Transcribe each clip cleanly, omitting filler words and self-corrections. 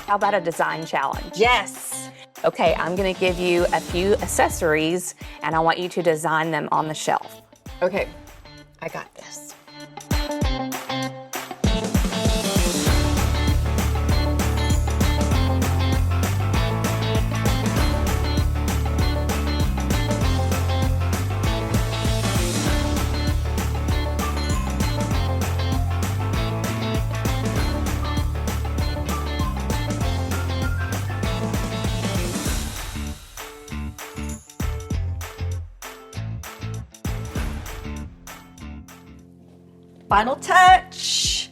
How about a design challenge? Yes. Okay, I'm gonna give you a few accessories and I want you to design them on the shelf. Okay, I got this. Final touch.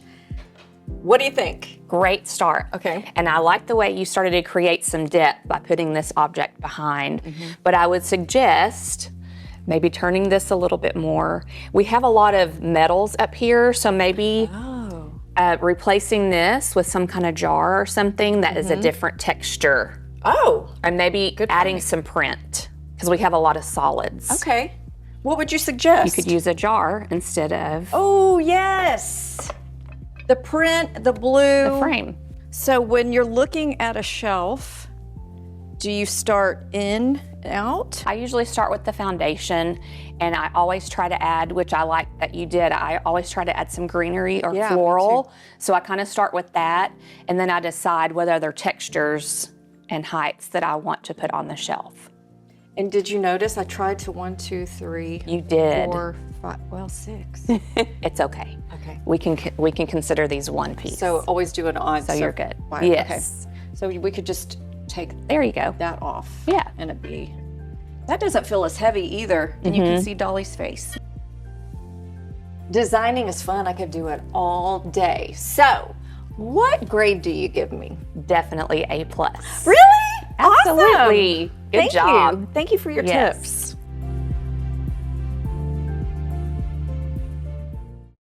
What do you think? Great start. Okay. And I like the way you started to create some depth by putting this object behind. But I would suggest maybe turning this a little bit more. We have a lot of metals up here, so maybe replacing this with some kind of jar or something that is a different texture. Oh. And maybe adding some print, because we have a lot of solids. Okay. What would you suggest? You could use a jar instead of Oh, yes. The print, the blue. the frame. So when you're looking at a shelf, do you start in and out? I usually start with the foundation, and I always try to add, which I like that you did, I always try to add some greenery or Yeah, me floral. So I kind of start with that, and then I decide whether they're textures and heights that I want to put on the shelf. And did you notice I tried to 1, 2, 3, You did. 4, 5, well, 6. It's okay. Okay. We can consider these one piece. So always do it on. So you're good. 5. Yes. Okay. So we could just take There you go. that off. Yeah. And it'd be, that doesn't feel as heavy either. And you can see Dolly's face. Designing is fun. I could do it all day. So what grade do you give me? Definitely A+. Really? Absolutely. Awesome. Good Thank job. you. Thank you for your Yes. tips.